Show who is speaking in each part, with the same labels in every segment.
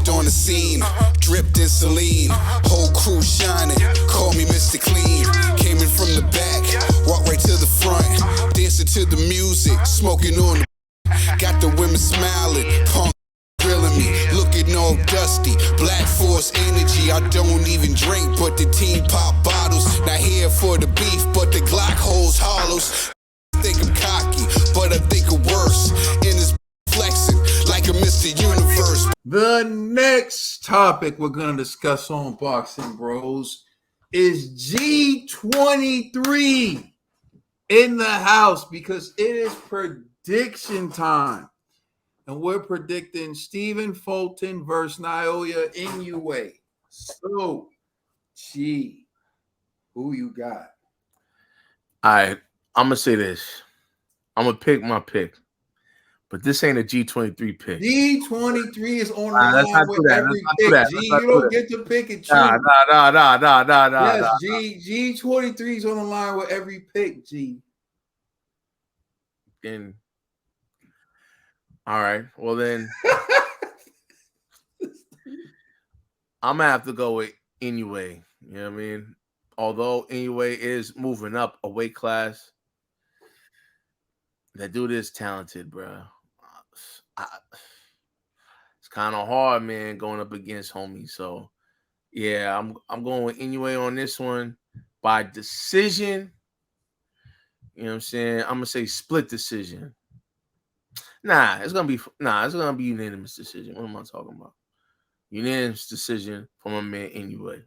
Speaker 1: Stepped on the scene, dripped in saline. Whole crew shining, call me Mr. Clean. Came in from the back, walked right to the front. Dancing to the music, smoking on the. Got the women smiling, punk grilling me, looking all dusty. Black Force energy, I don't even drink, but the team pop bottles. Not here for the beef, but the Glock holds hollows. Think I'm cocky, but I think I'm worse. In this flexing like a Mr. Universe.
Speaker 2: The next topic we're going to discuss on Boxing Bros is G23 in the house because it is prediction time. And we're predicting Stephen Fulton versus Naoya Inoue. So, G, who you got?
Speaker 3: All right, I'm going to say this. I'm going to pick my pick. But this ain't a G23 pick.
Speaker 2: G23 is on the line with every pick. G, you don't get to pick and choose.
Speaker 3: Nah.
Speaker 2: Yes, G23 is on the line with every pick, G.
Speaker 3: And all right, well then, I'm gonna have to go with Inoue. You know what I mean? Although Inoue is moving up a weight class, that dude is talented, bro. It's kind of hard, man, going up against homie. So, yeah, I'm going with Inoue on this one by decision. You know what I'm saying? I'm gonna say split decision. It's gonna be unanimous decision. What am I talking about? Unanimous decision from a man Inoue.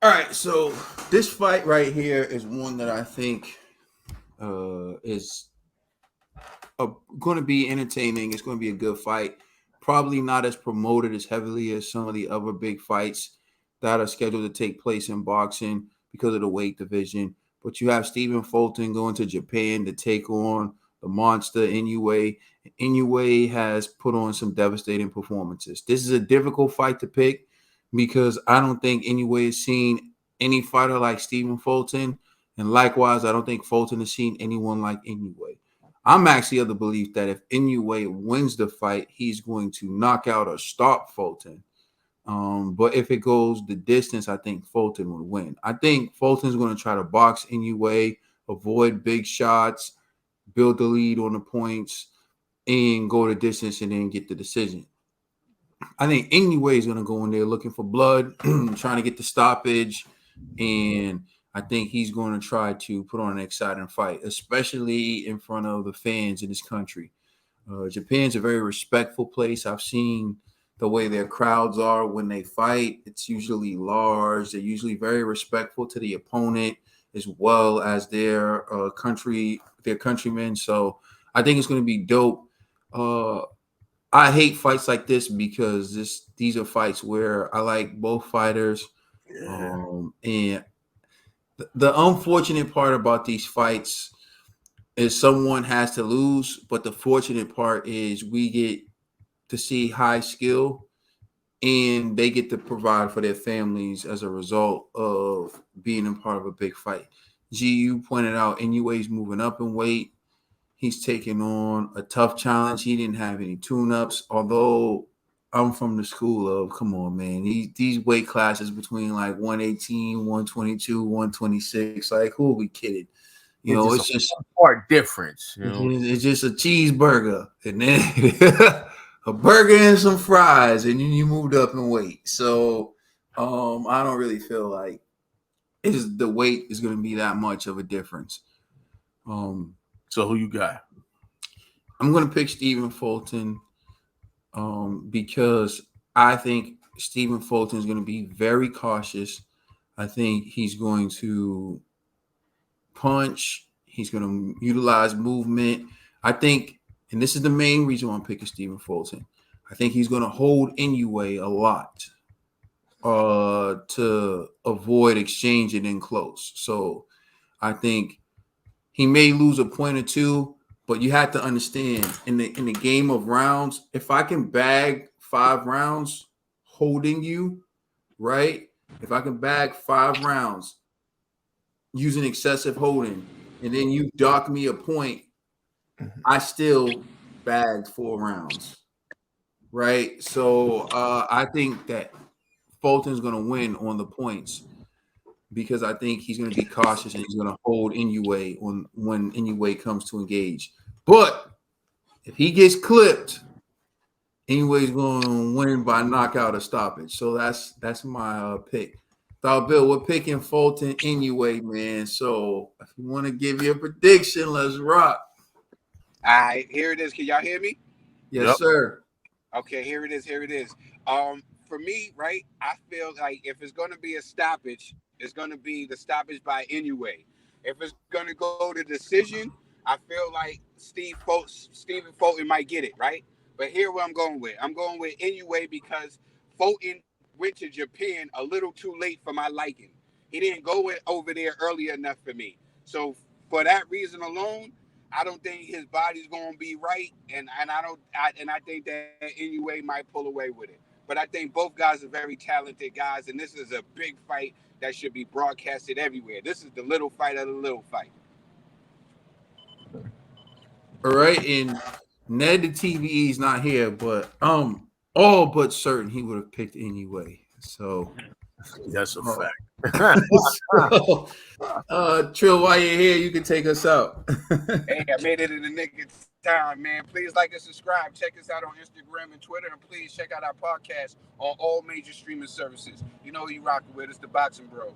Speaker 2: All right, so this fight right here is one that I think is going to be entertaining. It's going to be a good fight. Probably not as promoted as heavily as some of the other big fights that are scheduled to take place in boxing because of the weight division. But you have Stephen Fulton going to Japan to take on the monster Inoue. Inoue has put on some devastating performances. This is a difficult fight to pick because I don't think Inoue has seen any fighter like Stephen Fulton. And likewise, I don't think Fulton has seen anyone like Inoue. I'm actually of the belief that if Inoue wins the fight, he's going to knock out or stop Fulton. But if it goes the distance, I think Fulton would win. I think Fulton's going to try to box Inoue, avoid big shots, build the lead on the points, and go the distance and then get the decision. I think Inoue is going to go in there looking for blood, trying to get the stoppage, and I think he's going to try to put on an exciting fight, especially in front of the fans in this country. Japan's a very respectful place. I've seen the way their crowds are when they fight. It's usually large. They're usually very respectful to the opponent as well as their countrymen. So I think it's going to be dope. I hate fights like this because these are fights where I like both fighters. And the unfortunate part about these fights is someone has to lose, but the fortunate part is we get to see high skill and they get to provide for their families as a result of being a part of a big fight. G, you pointed out Inoue's moving up in weight. He's taking on a tough challenge. He didn't have any tune-ups, although I'm from the school of, come on, man. These weight classes between like 118, 122, 126, like, who are we kidding? You know, it's just
Speaker 3: a part difference. You know?
Speaker 2: It's just a cheeseburger and then a burger and some fries, and you moved up in weight. So I don't really feel like the weight is going to be that much of a difference.
Speaker 3: So who you got?
Speaker 2: I'm going to pick Stephen Fulton because I think Stephen Fulton is going to be very cautious. I think he's going to punch. He's going to utilize movement. I think, and this is the main reason why I'm picking Stephen Fulton, I think he's going to hold Inoue a lot to avoid exchanging in close. So I think he may lose a point or two, but you have to understand in the game of rounds, if I can bag 5 rounds holding you, right? If I can bag 5 rounds using excessive holding, and then you dock me a point, I still bagged 4 rounds, right? So I think that Fulton's going to win on the points because I think he's going to be cautious and he's going to hold Inoue on when Inoue comes to engage. But if he gets clipped, Inoue's going to win by knockout or stoppage. So that's my pick. Thought Bill, we're picking Fulton Inoue, man. So if you want to give you a prediction, let's rock.
Speaker 4: All right, here it is. Can y'all hear me?
Speaker 2: Yes,
Speaker 3: Yep.
Speaker 2: sir.
Speaker 4: Okay, here it is. Here it is. For me, right, I feel like if it's going to be a stoppage, it's going to be the stoppage by Inoue. If it's going to go to decision, I feel like Stephen Fulton might get it, right? But here what I'm going with. I'm going with Inoue because Fulton went to Japan a little too late for my liking. He didn't go over there early enough for me. So for that reason alone, I don't think his body's gonna be right, and I think that Inoue might pull away with it. But I think both guys are very talented guys, and this is a big fight that should be broadcasted everywhere. This is the little fight of the little fight.
Speaker 2: All right, and Ned the TVE is not here, but all but certain he would have picked Inoue. So
Speaker 3: That's a fact.
Speaker 2: so, Trill, while you're here, you can take us out.
Speaker 4: Hey, I made it in the nick of time, man. Please like and subscribe. Check us out on Instagram and Twitter, and please check out our podcast on all major streaming services. You know who you rocking with. It's the Boxing Bro.